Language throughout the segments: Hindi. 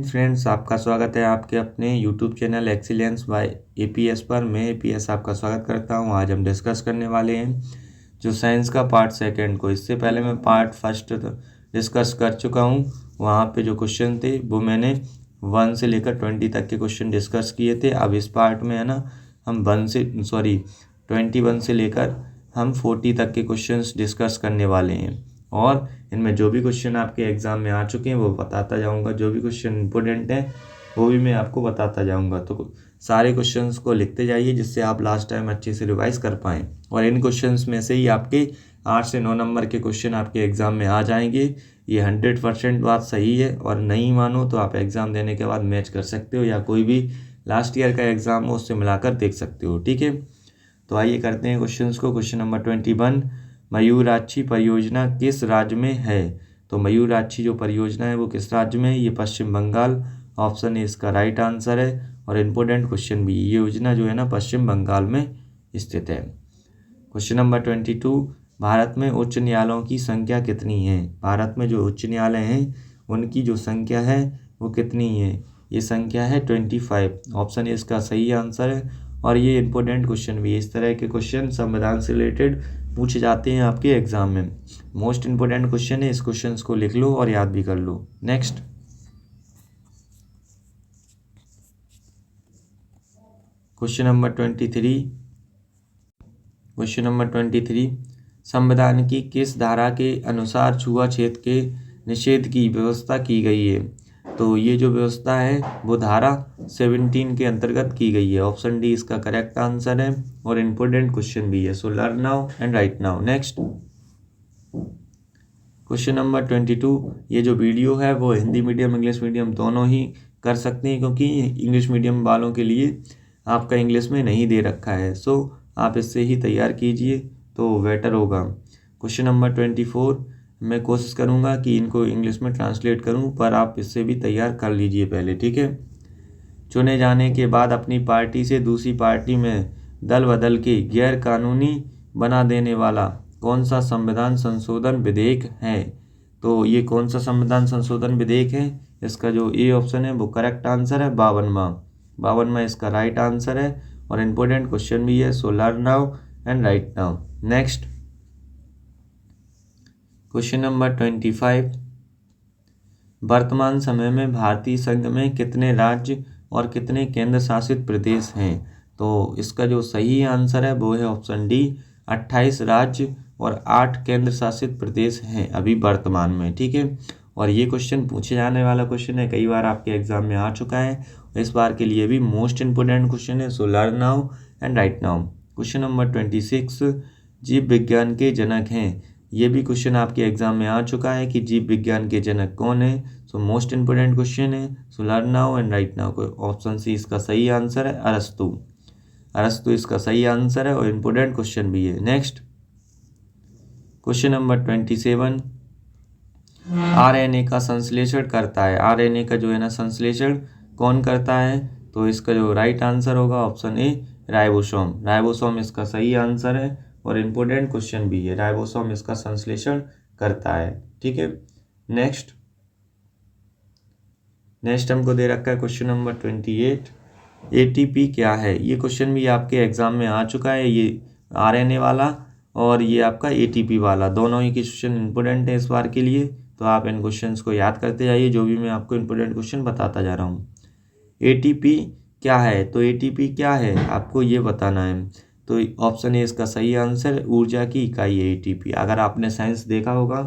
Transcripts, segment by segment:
फ्रेंड्स, आपका स्वागत है आपके अपने YouTube channel excellence by APS पर। मैं एपीएस आपका स्वागत करता हूं। आज हम डिस्कस करने वाले हैं जो साइंस का पार्ट सेकंड को। इससे पहले मैं पार्ट फर्स्ट डिस्कस कर चुका हूं। वहां पे जो क्वेश्चन थे वो मैंने 1 से लेकर 20 तक के क्वेश्चन डिस्कस किए थे। अब इस पार्ट में है ना, हम 21 से लेकर हम 40 तक के क्वेश्चंस डिस्कस करने वाले हैं। और इनमें जो भी क्वेश्चन आपके एग्ज़ाम में आ चुके हैं वो बताता जाऊंगा। जो भी क्वेश्चन इंपॉर्टेंट हैं वो भी मैं आपको बताता जाऊंगा। तो सारे क्वेश्चंस को लिखते जाइए जिससे आप लास्ट टाइम अच्छे से रिवाइज कर पाएँ। और इन क्वेश्चंस में से ही आपके 8 से 9 नंबर के क्वेश्चन आपके एग्ज़ाम में आ जाएंगे। ये 100% बात सही है। और नहीं मानो तो आप एग्ज़ाम देने के बाद मैच कर सकते हो या कोई भी लास्ट ईयर का एग्ज़ाम हो उससे मिलाकर देख सकते हो। ठीक है, तो आइए करते हैं क्वेश्चंस को। क्वेश्चन नंबर 21, मयूराक्षी परियोजना किस राज्य में है? तो मयूराक्षी जो परियोजना है वो किस राज्य में है? ये पश्चिम बंगाल। ऑप्शन ए इसका राइट आंसर है। और इम्पोर्टेंट क्वेश्चन भी, ये योजना जो है ना पश्चिम बंगाल में स्थित है। क्वेश्चन नंबर 22, भारत में उच्च न्यायालयों की संख्या कितनी है? भारत में जो उच्च न्यायालय हैं उनकी जो संख्या है वो कितनी है? ये संख्या है 25। ऑप्शन ए इसका सही आंसर है। और ये इंपॉर्टेंट क्वेश्चन भी है। इस तरह के क्वेश्चन संविधान से रिलेटेड पूछे जाते हैं आपके एग्जाम में। मोस्ट इंपॉर्टेंट क्वेश्चन है, इस क्वेश्चन को लिख लो और याद भी कर लो। Next question number 23। Question number 23, संविधान की किस धारा के अनुसार छुआछूत के निषेध की व्यवस्था की गई है? तो ये जो व्यवस्था है वो धारा 17 के अंतर्गत की गई है। ऑप्शन डी इसका करेक्ट आंसर है। और इम्पोर्टेंट क्वेश्चन भी है, so learn now and right now. Next question number 22, ये जो वीडियो है वो हिंदी मीडियम इंग्लिश मीडियम दोनों ही कर सकते हैं, क्योंकि इंग्लिश मीडियम वालों के लिए आपका इंग्लिश में नहीं दे रखा है। सो आप इससे ही तैयार कीजिए तो बेटर होगा। क्वेश्चन नंबर 24, मैं कोशिश करूँगा कि इनको इंग्लिश में ट्रांसलेट करूँ, पर आप इससे भी तैयार कर लीजिए पहले। ठीक है, चुने जाने के बाद अपनी पार्टी से दूसरी पार्टी में दल बदल के गैर कानूनी बना देने वाला कौन सा संविधान संशोधन विधेयक है? तो ये कौन सा संविधान संशोधन विधेयक है? इसका जो ए ऑप्शन है वो करेक्ट आंसर है, 52वां इसका राइट आंसर है। और इम्पोर्टेंट क्वेश्चन भी है, so learn now and right now. Next question number 25, वर्तमान समय में भारतीय संघ में कितने राज्य और कितने केंद्र शासित प्रदेश हैं? तो इसका जो सही आंसर है वो है ऑप्शन डी, 28 राज्य और 8 केंद्र शासित प्रदेश हैं अभी वर्तमान में। ठीक है, और ये क्वेश्चन पूछे जाने वाला क्वेश्चन है, कई बार आपके एग्जाम में आ चुका है। इस बार के लिए भी मोस्ट इंपोर्टेंट क्वेश्चन है, so learn now and right now. Question number 26, जीव विज्ञान के जनक हैं। ये भी क्वेश्चन आपके एग्जाम में आ चुका है कि जीव विज्ञान के जनक कौन है। सो मोस्ट इंपोर्टेंट क्वेश्चन है, so learn now and right now. Option C इसका सही आंसर है, अरस्तु इसका सही आंसर है और इम्पोर्टेंट क्वेश्चन भी है। नेक्स्ट क्वेश्चन नंबर 27, आरएनए का संश्लेषण करता है। आरएनए का जो है ना संश्लेषण कौन करता है? तो इसका जो राइट आंसर होगा ऑप्शन ए, राइबोसोम इसका सही आंसर है। और इम्पोर्टेंट क्वेश्चन भी है, राइबोसोम इसका संश्लेषण करता है। ठीक है, नेक्स्ट हमको दे रखा है क्वेश्चन नंबर 28, एटीपी क्या है? ये क्वेश्चन भी आपके एग्जाम में आ चुका है। ये आरएनए वाला और ये आपका एटीपी वाला, दोनों ही क्वेश्चन इंपॉर्टेंट है इस बार के लिए। तो आप इन क्वेश्चंस को याद करते जाइए जो भी मैं आपको इंपॉर्टेंट क्वेश्चन बताता जा रहा हूँ। एटीपी क्या है? तो एटीपी क्या है आपको ये बताना है। तो ऑप्शन ए इसका सही आंसर, ऊर्जा की इकाई है एटीपी। अगर आपने साइंस देखा होगा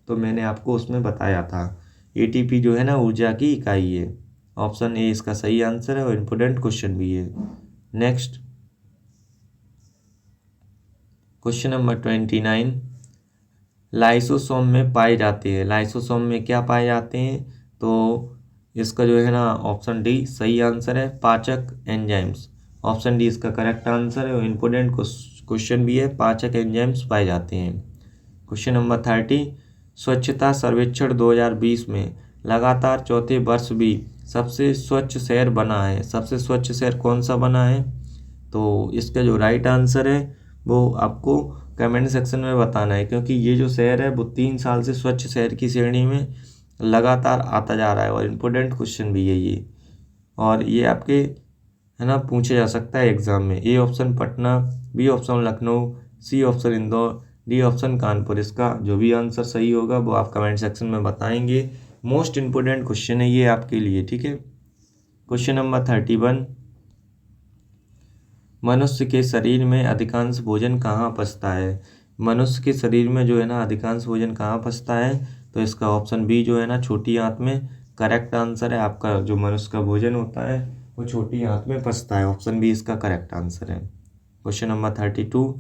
तो मैंने आपको उसमें बताया था, एटीपी जो है ना ऊर्जा की इकाई है। ऑप्शन ए इसका सही आंसर है और इम्पोर्टेंट क्वेश्चन भी है। नेक्स्ट क्वेश्चन नंबर 29, लाइसोसोम में पाए जाते हैं। लाइसोसोम में क्या पाए जाते हैं? तो इसका जो है ना ऑप्शन डी सही आंसर है, पाचक एंजाइम्स। ऑप्शन डी इसका करेक्ट आंसर है और इम्पोर्टेंट क्वेश्चन भी है, पाचक एंजाइम्स पाए जाते हैं। क्वेश्चन नंबर 30, स्वच्छता सर्वेक्षण 2020 में लगातार चौथे वर्ष भी सबसे स्वच्छ शहर बना है। सबसे स्वच्छ शहर कौन सा बना है? तो इसका जो राइट आंसर है वो आपको कमेंट सेक्शन में बताना है, क्योंकि ये जो शहर है वो 3 साल से स्वच्छ शहर की श्रेणी में लगातार आता जा रहा है और इम्पोर्टेंट क्वेश्चन भी है ये, और ये आपके है ना पूछे जा सकता है एग्जाम में। A option Patna, B option Lucknow, C option Indore, D option Kanpur. इसका जो भी आंसर सही होगा वो आप कमेंट सेक्शन में बताएंगे। मोस्ट इम्पोर्टेंट क्वेश्चन है ये आपके लिए, ठीक है। क्वेश्चन नंबर 31, मनुष्य के शरीर में अधिकांश भोजन कहाँ पचता है? मनुष्य के शरीर में जो है ना अधिकांश भोजन कहाँ पचता है? तो इसका ऑप्शन बी जो है ना छोटी आंत में करेक्ट आंसर है। आपका जो मनुष्य का भोजन होता है वो छोटी आंत में पचता है। ऑप्शन बी इसका करेक्ट आंसर है। क्वेश्चन नंबर 32,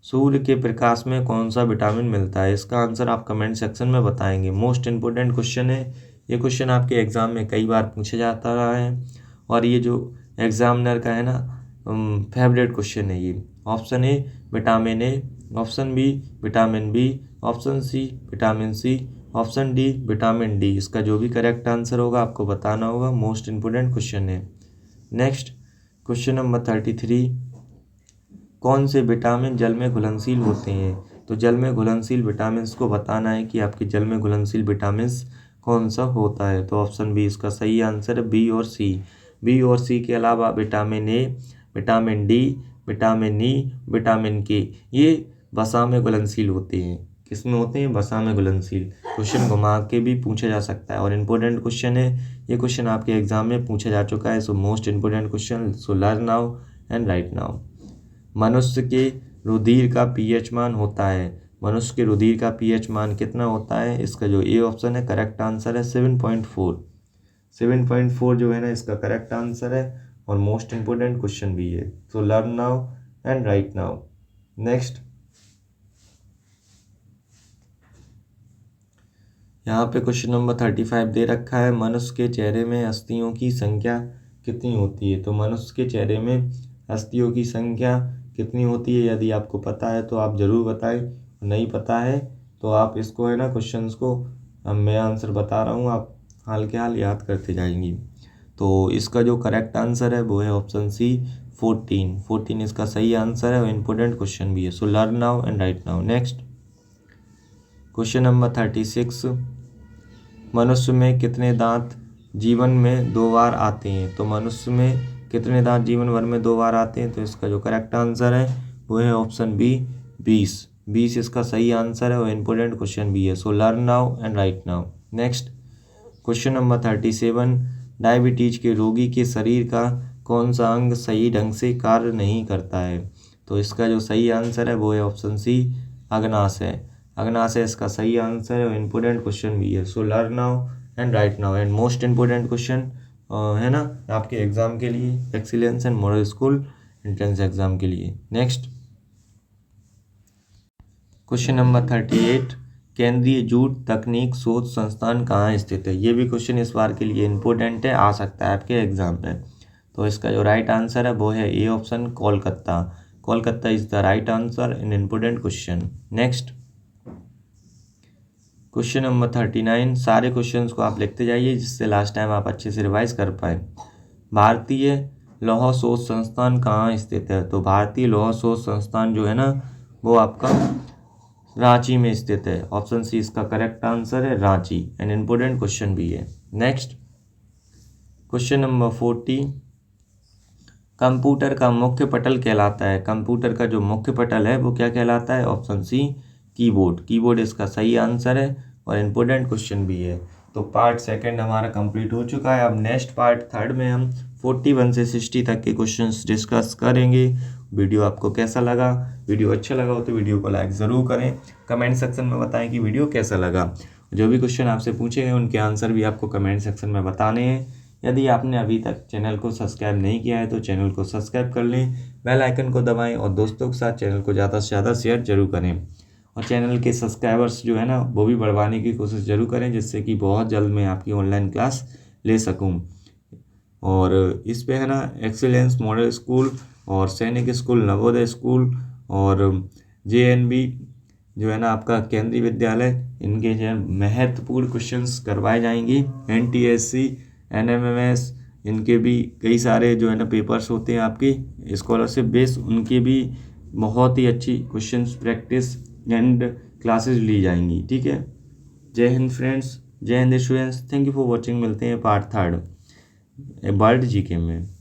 सूर्य के प्रकाश में कौन सा विटामिन मिलता है? इसका आंसर आप कमेंट सेक्शन में बताएंगे। मोस्ट इम्पोर्टेंट क्वेश्चन है ये। क्वेश्चन आपके एग्जाम में कई बार पूछा जाता रहा है और ये जो एग्जामिनर का है ना फेवरेट क्वेश्चन है ये। Option A vitamin A, option B vitamin B, option C vitamin C, option D vitamin D. इसका जो भी करेक्ट आंसर होगा आपको बताना होगा। मोस्ट इम्पोर्टेंट क्वेश्चन है। नेक्स्ट क्वेश्चन नंबर 33, कौन से विटामिन जल में घुलनशील होते हैं? तो जल में घुलनशील विटामिन को बताना है कि आपके जल में घुलनशील विटामिन कौन सा होता है। तो ऑप्शन बी इसका सही आंसर है, बी और सी। बी और सी के अलावा vitamin A, vitamin D, vitamin E, vitamin के, ये वसा में घुलनशील होते हैं। किस में होते हैं? वसा में घुलनशील। क्वेश्चन घुमा के भी पूछा जा सकता है और इम्पोर्टेंट क्वेश्चन है ये। क्वेश्चन आपके एग्जाम में पूछा जा चुका है। So most important question, so learn now and right now. मनुष्य के रुधिर का पीएच मान होता है। मनुष्य के रुधिर का पीएच मान कितना होता है? इसका जो ए ऑप्शन है करेक्ट आंसर है 7.4। 7.4 जो है ना इसका करेक्ट आंसर है और मोस्ट इम्पोर्टेंट क्वेश्चन भी है। So learn now and right now. Next, यहाँ पे क्वेश्चन नंबर 35 दे रखा है, मनुष्य के चेहरे में अस्थियों की संख्या कितनी होती है? तो मनुष्य के चेहरे में अस्थियों की संख्या कितनी होती है? यदि आपको पता है तो आप ज़रूर बताएं, नहीं पता है तो आप इसको है ना क्वेश्चंस को मैं आंसर बता रहा हूँ, आप हाल के हाल याद करते जाएंगी। तो इसका जो करेक्ट आंसर है वो है ऑप्शन सी 14। 14 इसका सही आंसर है और इम्पोर्टेंट क्वेश्चन भी है। So learn now and right now. Next question number 36, मनुष्य में कितने दांत जीवन में 2 बार आते हैं? तो मनुष्य में कितने दांत जीवन भर में 2 बार आते हैं? तो इसका जो करेक्ट आंसर है वो है ऑप्शन बी 20। 20 इसका सही आंसर है और इम्पोर्टेंट क्वेश्चन भी है। So learn now and right now. Next question number 37, diabetes के रोगी के शरीर का कौन सा अंग सही ढंग से कार्य नहीं करता है? तो इसका जो सही आंसर है वो है ऑप्शन सी अग्नाशय। अग्नाशय इसका सही आंसर है और इम्पोर्टेंट क्वेश्चन भी है। So learn now and right now. And most important question है ना आपके एग्जाम के लिए, excellence and model school entrance exam के लिए। नेक्स्ट क्वेश्चन नंबर 38, केंद्रीय जूट तकनीक शोध संस्थान कहाँ स्थित है? ये भी क्वेश्चन इस बार के लिए इम्पोर्टेंट है, आ सकता है आपके एग्जाम में। तो इसका जो राइट आंसर है वो है A option Kolkata. Kolkata is the right answer in important question. Next question number 39, सारे क्वेश्चंस को आप लिखते जाइए जिससे लास्ट टाइम आप अच्छे से रिवाइज कर पाए। भारतीय लौह शोध संस्थान कहाँ स्थित है? तो भारतीय लौह शोध संस्थान जो है ना वो आपका रांची में स्थित है। ऑप्शन सी इसका करेक्ट आंसर है, रांची। एंड इम्पोर्टेंट क्वेश्चन भी है। नेक्स्ट क्वेश्चन नंबर 40, कंप्यूटर का मुख्य पटल कहलाता है। कंप्यूटर का जो मुख्य पटल है वो क्या कहलाता है? Option C keyboard. कीबोर्ड इसका सही आंसर है और इम्पोर्टेंट क्वेश्चन भी है। तो पार्ट सेकंड हमारा कंप्लीट हो चुका है। अब नेक्स्ट पार्ट थर्ड में हम 41 से 60 तक के क्वेश्चंस डिस्कस करेंगे। वीडियो आपको कैसा लगा? वीडियो अच्छा लगा हो तो वीडियो को लाइक ज़रूर करें। कमेंट सेक्शन में बताएं कि वीडियो कैसा लगा। जो भी क्वेश्चन आपसे पूछे गए उनके आंसर भी आपको कमेंट सेक्शन में बताने हैं। यदि आपने अभी तक चैनल को सब्सक्राइब नहीं किया है तो चैनल को सब्सक्राइब कर लें, बेल आइकन को दबाएं और दोस्तों के साथ चैनल को ज़्यादा से ज़्यादा शेयर जरूर करें। और चैनल के सब्सक्राइबर्स जो है ना वो भी बढ़वाने की कोशिश जरूर करें, जिससे कि बहुत जल्द मैं आपकी ऑनलाइन क्लास ले सकूं। और इस पे है ना एक्सीलेंस मॉडल स्कूल और सैनिक स्कूल, नवोदय स्कूल और JNV जो है ना आपका केंद्रीय विद्यालय, इनके जो है महत्वपूर्ण क्वेश्चंस करवाए जाएंगे। NTSC, NMMS, इनके भी कई सारे जो है ना पेपर्स होते हैं आपके स्कॉलरशिप बेस, उनके भी बहुत ही अच्छी क्वेश्चंस प्रैक्टिस एंड क्लासेस ली जाएंगी। ठीक है, जय हिंद फ्रेंड्स। जय Hind students, thank you for watching. मिलते हैं पार्ट थर्ड वर्ल्ड जीके में।